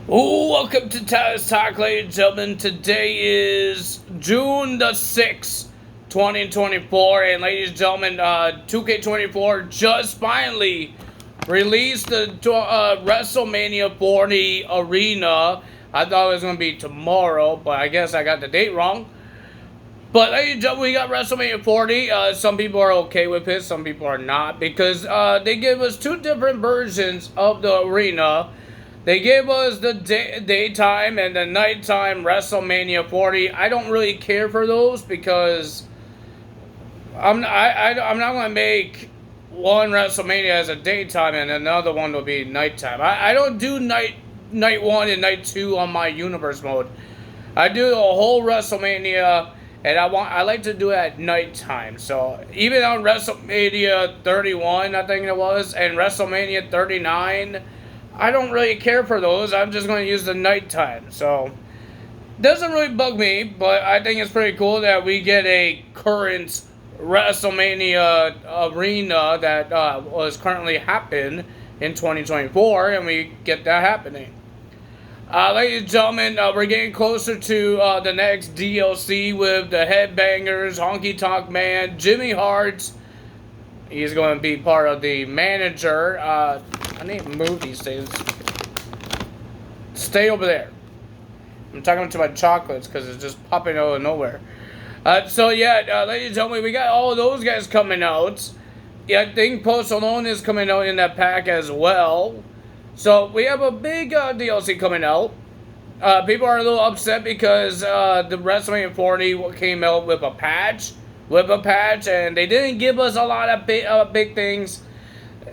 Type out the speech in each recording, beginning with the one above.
Welcome to Taz Talk, ladies and gentlemen. Today is June the 6th, 2024. And ladies and gentlemen, 2K24 just finally released the WrestleMania 40 Arena. I thought it was going to be tomorrow, but I guess I got the date wrong. But ladies and gentlemen, we got WrestleMania 40. Some people are okay with it, some people are not, because they give us two different versions of the arena. They gave us the daytime and the nighttime WrestleMania 40. I don't really care for those because I'm not going to make one WrestleMania as a daytime and another one will be nighttime. I don't do night 1 and night 2 on my universe mode. I do a whole WrestleMania, and I like to do it at nighttime. So even on WrestleMania 31, I think it was, and WrestleMania 39, I don't really care for those. I'm just going to use the nighttime. So doesn't really bug me, but I think it's pretty cool that we get a current WrestleMania arena that was currently happening in 2024, and we get that happening. Ladies and gentlemen, we're getting closer to the next DLC with the Headbangers, Honky Tonk Man, Jimmy Hart. He's going to be part of the manager. I need to move these things. Stay over there. I'm talking to my chocolates because it's just popping out of nowhere. So yeah, ladies and gentlemen, we got all of those guys coming out. Yeah, I think Post Malone is coming out in that pack as well. So we have a big DLC coming out. People are a little upset because the WrestleMania 40 came out with a patch. And they didn't give us a lot of big things.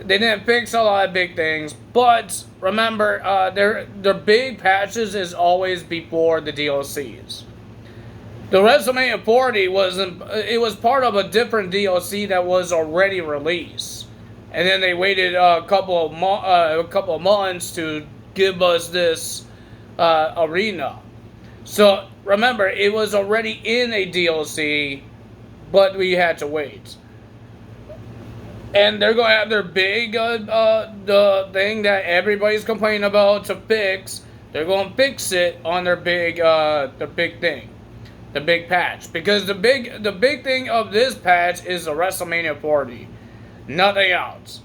They didn't fix a lot of big things, but remember, their big patches is always before the DLCs. The WrestleMania 40 was part of a different DLC that was already released, and then they waited a couple of months to give us this arena. So remember, it was already in a DLC, but we had to wait. And they're going to have their big, the thing that everybody's complaining about to fix. They're going to fix it on their big thing, the big patch. Because the big thing of this patch is the WrestleMania 40, nothing else.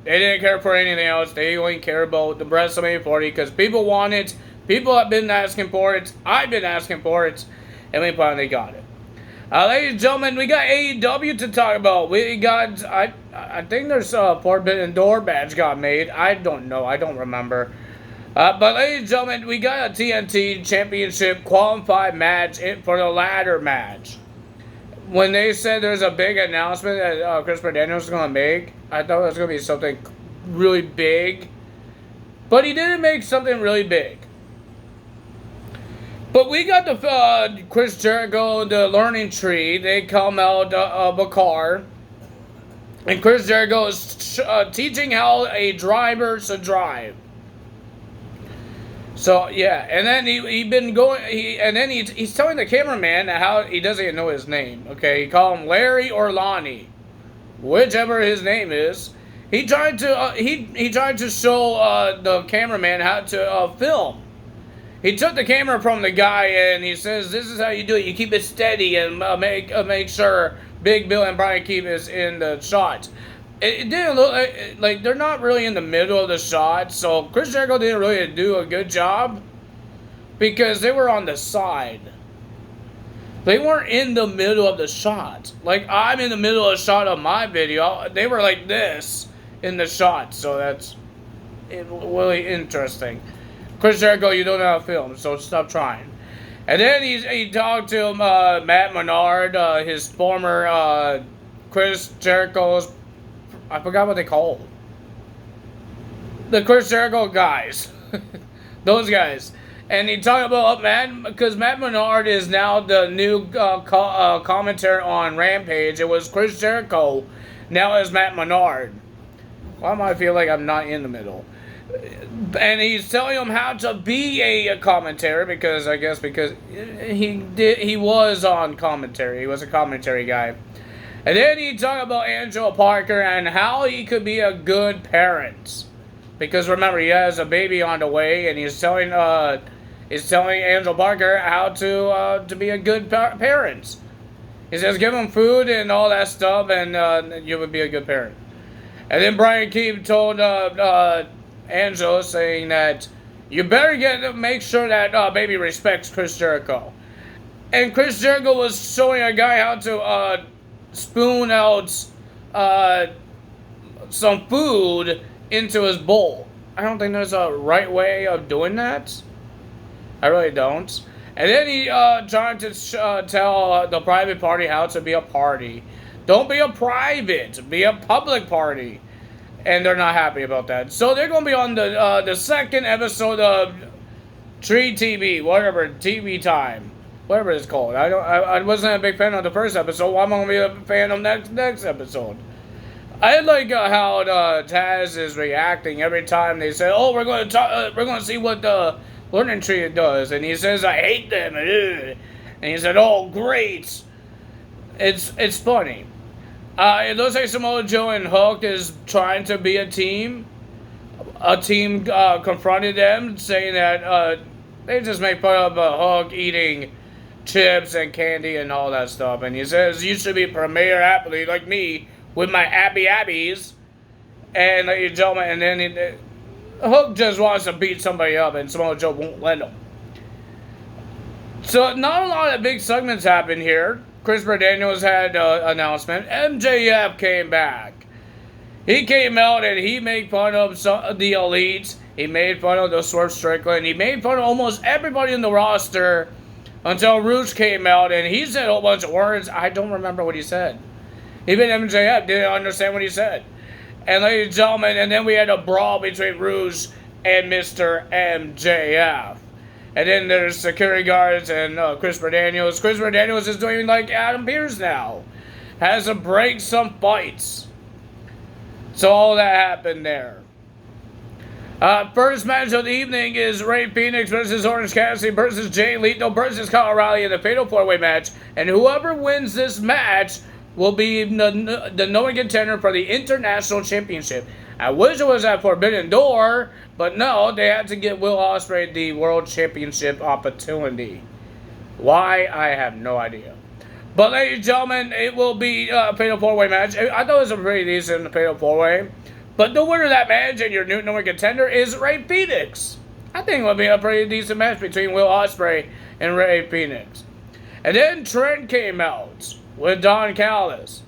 They didn't care for anything else. They only care about the WrestleMania 40 because people want it. People have been asking for it. I've been asking for it, and we finally got it. Ladies and gentlemen, we got AEW to talk about. We got, I think there's a Forbidden Door badge got made. I don't know. I don't remember. But ladies and gentlemen, we got a TNT Championship qualified match for the ladder match. When they said there's a big announcement that Christopher Daniels is going to make, I thought it was going to be something really big. But he didn't make something really big. But we got the Chris Jericho, the Learning Tree. They come out of a car. And Chris Jericho is teaching how a driver should drive. So, yeah. And then he's telling the cameraman how he doesn't even know his name. Okay, he called him Larry or Lonnie. Whichever his name is. He tried to show the cameraman how to film. He took the camera from the guy and he says, "This is how you do it. You keep it steady and make sure Big Bill and Brian keep us in the shot." It didn't look like they're not really in the middle of the shot, so Chris Jericho didn't really do a good job because they were on the side. They weren't in the middle of the shot. Like I'm in the middle of the shot of my video. They were like this in the shot, so that's really interesting. Chris Jericho, you don't know how to film, so stop trying. And then he talked to Matt Menard, his former Chris Jericho's, I forgot what they called. The Chris Jericho guys. Those guys. And he talked about because Matt Menard is now the new commentator on Rampage. It was Chris Jericho. Now it's Matt Menard. Why do I feel like I'm not in the middle? And he's telling him how to be a commentator because he was on commentary. He was a commentary guy. And then he talked about Angelo Parker and how he could be a good parent. because remember he has a baby on the way, and he's telling Angel Parker how to be a good parent. He says give him food and all that stuff, and you would be a good parent. And then Brian Keene told Angel, saying that you better make sure that baby respects Chris Jericho. And Chris Jericho was showing a guy how to spoon out some food into his bowl. I don't think there's a right way of doing that. I really don't. And then he tried to tell the private party how to be a party. Don't be a private, be a public party. And they're not happy about that. So they're going to be on the second episode of Tree TV, whatever, TV Time, whatever it's called. I wasn't a big fan of the first episode. Well, I'm going to be a fan of next episode. I like how Taz is reacting every time they say, "Oh, we're going to see what the Learning Tree does," and he says, "I hate them," and he said, "Oh, great." It's funny. It looks like Samoa Joe and Hook is trying to be a team. A team confronted them, saying that they just make fun of Hook eating chips and candy and all that stuff. And he says, "You should be a premier athlete like me with my abbies." And ladies and gentlemen, and then Hook just wants to beat somebody up, and Samoa Joe won't let him. So not a lot of big segments happen here. Christopher Daniels had an announcement. MJF came back. He came out and he made fun of the Elites. He made fun of the Swerve Strickland. He made fun of almost everybody in the roster until Roosh came out and he said a whole bunch of words. I don't remember what he said. Even MJF didn't understand what he said. And ladies and gentlemen, and then we had a brawl between Roosh and Mr. MJF. And then there's security guards and Christopher Daniels. Christopher Daniels is doing like Adam Pearce now. Has to break some fights. So all that happened there. First match of the evening is Rey Fenix versus Orange Cassidy versus Jay Lethal versus Kyle O'Reilly in the Fatal 4-Way match. And whoever wins this match will be the number contender for the International Championship. I wish it was at Forbidden Door, but no, they had to get Will Ospreay the World Championship opportunity. Why? I have no idea. But ladies and gentlemen, it will be a Fatal 4-Way match. I thought it was a pretty decent Fatal 4-Way. But the winner of that match and your new number contender is Rey Fenix. I think it will be a pretty decent match between Will Ospreay and Rey Fenix. And then Trent came out with Don Callis.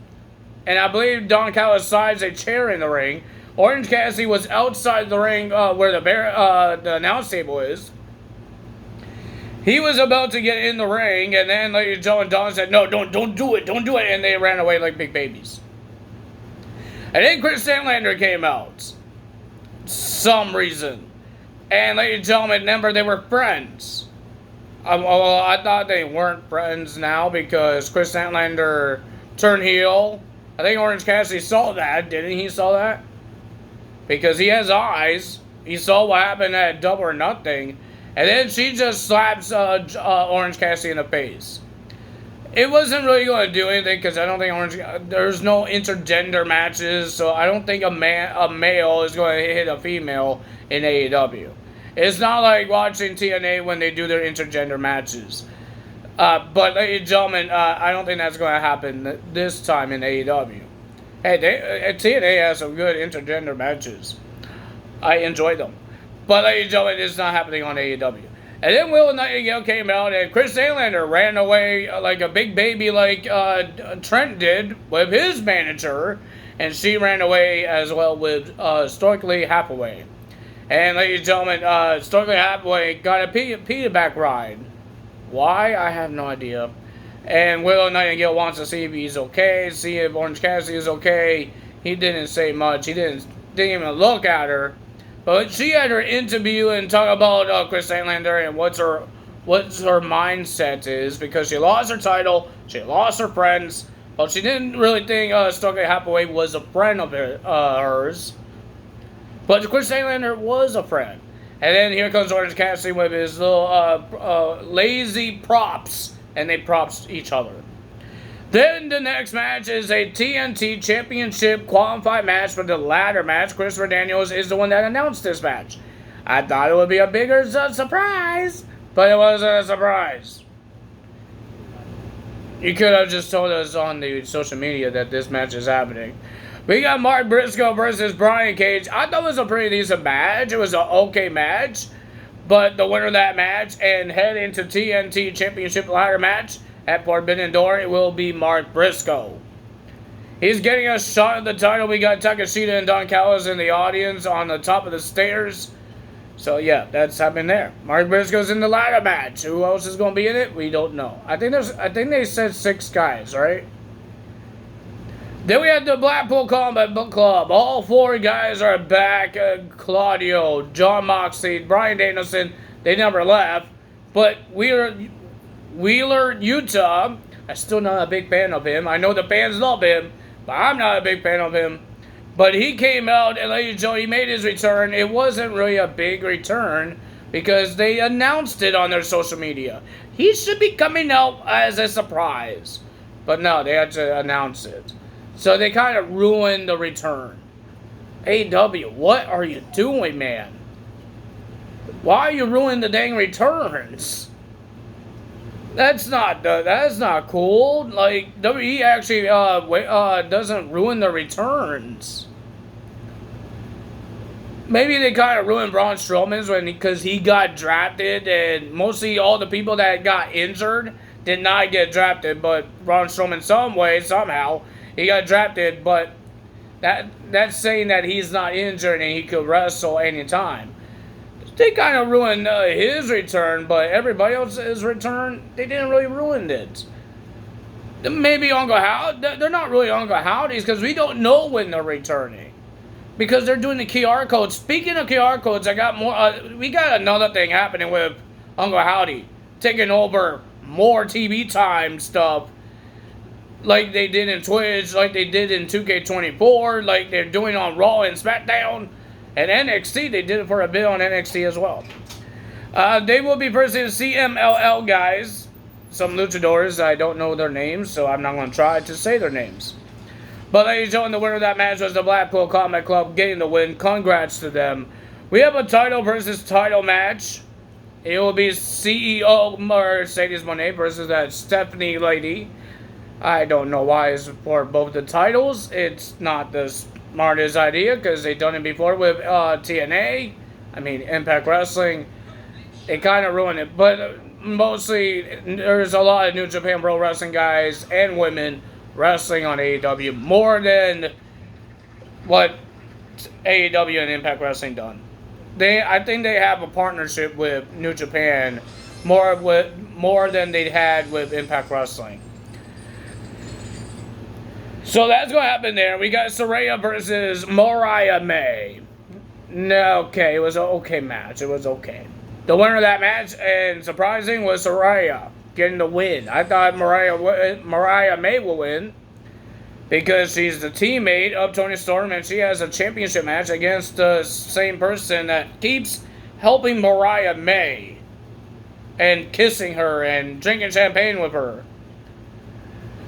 And I believe Don Callis sides a chair in the ring. Orange Cassidy was outside the ring where the announce table is. He was about to get in the ring, and then ladies and gentlemen, Don said, "No, don't do it, don't do it," and they ran away like big babies. And then Chris Statlander came out. Some reason. And ladies and gentlemen, remember they were friends. Well, I thought they weren't friends now because Chris Statlander turned heel. I think Orange Cassidy saw that, didn't he? Saw that? Because he has eyes. He saw what happened at Double or Nothing. And then she just slaps Orange Cassidy in the face. It wasn't really going to do anything because I don't think there's no intergender matches. So I don't think a male is going to hit a female in AEW. It's not like watching TNA when they do their intergender matches. But ladies and gentlemen, I don't think that's going to happen this time in AEW. Hey, TNA has some good intergender matches. I enjoy them. But ladies and gentlemen, it's not happening on AEW. And then Will Nightingale came out and Chris Statlander ran away like a big baby like Trent did with his manager. And she ran away as well with Stokely Hathaway. And ladies and gentlemen, Stokely Hathaway got a piggyback ride. Why? I have no idea. And Will Nightingale wants to see if he's okay, see if Orange Cassidy is okay. He didn't say much. He didn't even look at her. But she had her interview and talk about Chris Statlander and what's her mindset is because she lost her title, she lost her friends. Well, she didn't really think Stokely Hathaway was a friend of hers. But Chris Statlander was a friend. And then here comes Orange Cassidy with his little lazy props. And they props each other. Then the next match is a TNT Championship qualified match for the ladder match. Christopher Daniels is the one that announced this match. I thought it would be a bigger surprise, but it wasn't a surprise. You could have just told us on the social media that this match is happening. We got Mark Briscoe versus Brian Cage. I thought it was a pretty decent match. It was an okay match. But the winner of that match and head into TNT Championship ladder match at Forbidden Door, it will be Mark Briscoe. He's getting a shot at the title. We got Takeshita and Don Callis in the audience on the top of the stairs. So yeah, that's happening there. Mark Briscoe's in the ladder match. Who else is going to be in it? We don't know. I think they said 6 guys, right? Then we have the Blackpool Combat Book Club. All 4 guys are back. Claudio, John Moxley, Bryan Danielson. They never left. But Wheeler Utah, I'm still not a big fan of him. I know the fans love him, but I'm not a big fan of him. But he came out, and ladies and gentlemen, he made his return. It wasn't really a big return because they announced it on their social media. He should be coming out as a surprise. But no, they had to announce it. So they kind of ruined the return. AEW, what are you doing, man? Why are you ruining the dang returns? That's not cool. Like, WWE actually doesn't ruin the returns. Maybe they kind of ruined Braun Strowman's because he got drafted, and mostly all the people that got injured did not get drafted, but Braun Strowman some way, somehow, he got drafted, but that's saying that he's not injured and he could wrestle anytime. They kind of ruined his return, but everybody else's return, they didn't really ruin it. Maybe Uncle Howdy, they're not really Uncle Howdy's because we don't know when they're returning. Because they're doing the QR codes. Speaking of QR codes, I got more. We got another thing happening with Uncle Howdy. Taking over more TV time stuff. Like they did in Twitch, like they did in 2K24, like they're doing on Raw and SmackDown. And NXT, they did it for a bit on NXT as well. They will be versing CMLL guys. Some luchadors, I don't know their names, so I'm not going to try to say their names. But ladies and gentlemen, the winner of that match was the Blackpool Combat Club getting the win. Congrats to them. We have a title versus title match. It will be CEO Mercedes Moné versus that Stephanie lady. I don't know why it's for both the titles. It's not the smartest idea because they've done it before with TNA. I mean, Impact Wrestling. It kind of ruined it. But mostly, there's a lot of New Japan Pro Wrestling guys and women wrestling on AEW more than what AEW and Impact Wrestling done. I think they have a partnership with New Japan more than they had with Impact Wrestling. So that's what happened there. We got Saraya versus Mariah May. No, okay, it was an okay match. It was okay. The winner of that match, and surprising, was Saraya getting the win. I thought Mariah May will win because she's the teammate of Toni Storm, and she has a championship match against the same person that keeps helping Mariah May and kissing her and drinking champagne with her.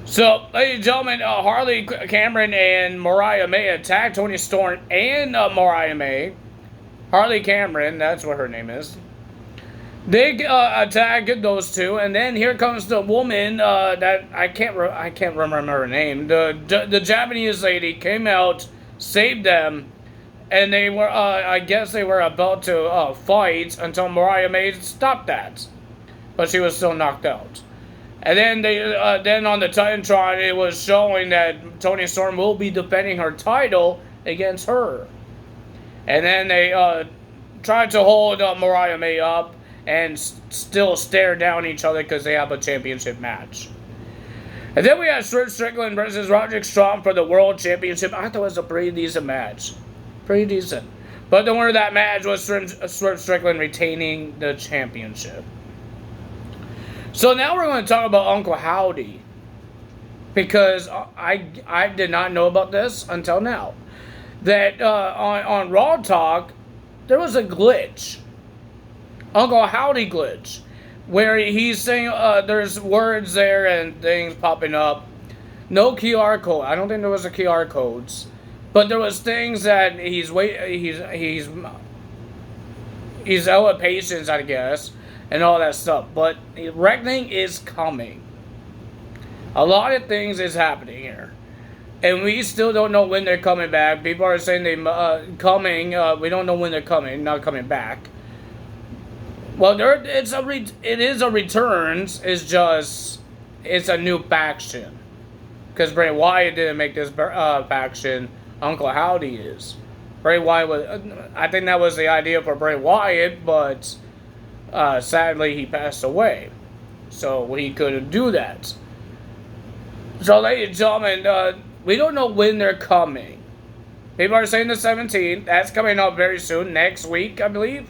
So, ladies and gentlemen, Harley Cameron and Mariah May attacked Toni Storm and Mariah May. Harley Cameron, that's what her name is. They attacked those two, and then here comes the woman that I can't remember her name. The Japanese lady came out, saved them, and they were I guess they were about to fight until Mariah May stopped that, but she was still knocked out. And then then on the Titantron, it was showing that Toni Storm will be defending her title against her. And then they tried to hold Mariah May up and still stare down each other because they have a championship match. And then we had Swerve Strickland versus Roderick Strong for the World Championship. I thought it was a pretty decent match. Pretty decent. But the winner of that match was Swerve Strickland retaining the championship. So now we're going to talk about Uncle Howdy, because I did not know about this until now. That on Raw Talk, there was a glitch, Uncle Howdy glitch, where he's saying there's words there and things popping up, No QR code. I don't think there was a QR codes, but there was things that he's out of patience, I guess, and all that stuff. But reckoning is coming. A lot of things is happening here, and we still don't know when they're coming back. People are saying they coming. We don't know when they're coming. Not coming back. Well, it is a returns. It's just it's a new faction. Because Bray Wyatt didn't make this faction, Uncle Howdy is. Bray Wyatt was, I think that was the idea for Bray Wyatt, but sadly he passed away. So he couldn't do that. So ladies and gentlemen, we don't know when they're coming. People are saying the 17th. That's coming up very soon. Next week, I believe.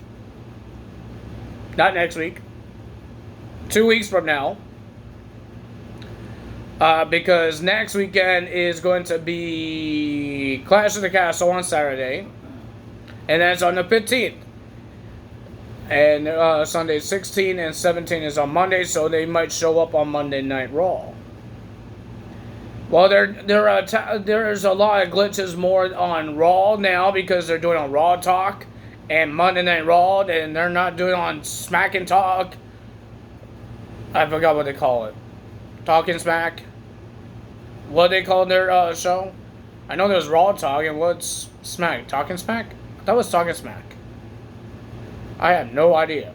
Not next week. 2 weeks from now. Because next weekend is going to be Clash of the Castle on Saturday. And that's on the 15th. And Sunday 16 and 17 is on Monday, so they might show up on Monday Night Raw. Well, there's a lot of glitches more on Raw now because they're doing on Raw Talk and Monday Night Raw, and they're not doing on Smack and Talk. I forgot what they call it. Talking Smack. What they call their show? I know there's Raw Talk, and what's Smack? Talking Smack? That was Talking Smack. I have no idea.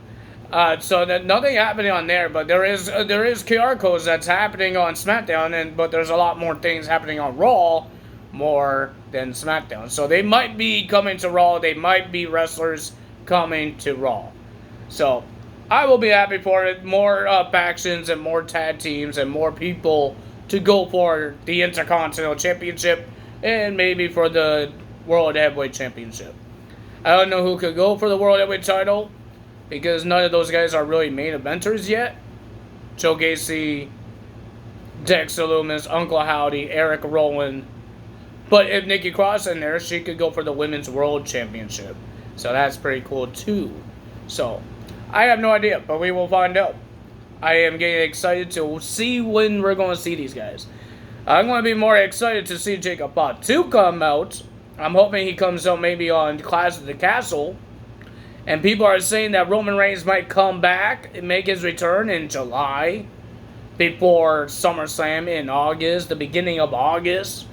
So that nothing happening on there, but there is QR codes that's happening on SmackDown, but there's a lot more things happening on Raw more than SmackDown. So they might be coming to Raw. They might be wrestlers coming to Raw. So I will be happy for it. More factions and more tag teams and more people to go for the Intercontinental Championship and maybe for the World Heavyweight Championship. I don't know who could go for the World Heavyweight title because none of those guys are really main eventers yet. Joe Gacy, Dexter Lumis, Uncle Howdy, Eric Rowan. But if Nikki Cross in there, she could go for the Women's World Championship. So that's pretty cool too. So I have no idea, but we will find out. I am getting excited to see when we're going to see these guys. I'm going to be more excited to see Jacob Fatu come out. I'm hoping he comes out maybe on Clash of the Castle. And people are saying that Roman Reigns might come back and make his return in July. Before SummerSlam in August, the beginning of August.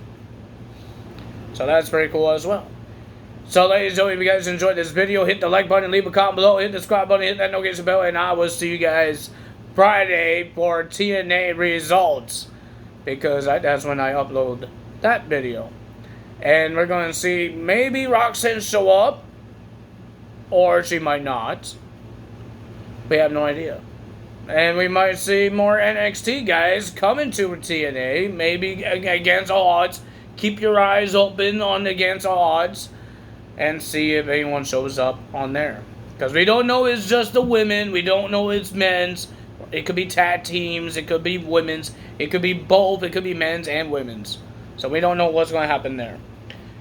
So that's pretty cool as well. So ladies and gentlemen, if you guys enjoyed this video, hit the like button, leave a comment below, hit the subscribe button, hit that notification bell, and I will see you guys Friday for TNA results. Because that's when I upload that video. And we're going to see maybe Roxanne show up. Or she might not. We have no idea. And we might see more NXT guys coming to TNA. Maybe against all odds. Keep your eyes open on against all odds. And see if anyone shows up on there. Because we don't know it's just the women. We don't know it's men's. It could be tag teams. It could be women's. It could be both. It could be men's and women's. So we don't know what's going to happen there.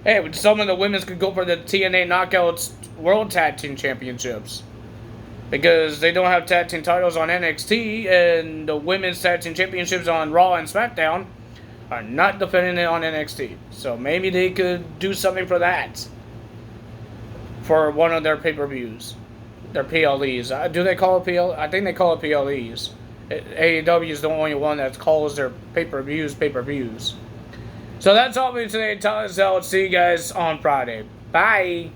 Hey, some of the women's could go for the TNA Knockouts World Tag Team Championships. Because they don't have tag team titles on NXT. And the women's tag team championships on Raw and SmackDown are not defending it on NXT. So maybe they could do something for that. For one of their pay-per-views. Their PLEs. Do they call it PL? I think they call it PLEs. AEW is the only one that calls their pay-per-views. So that's all for me today. Tell us out. See you guys on Friday. Bye.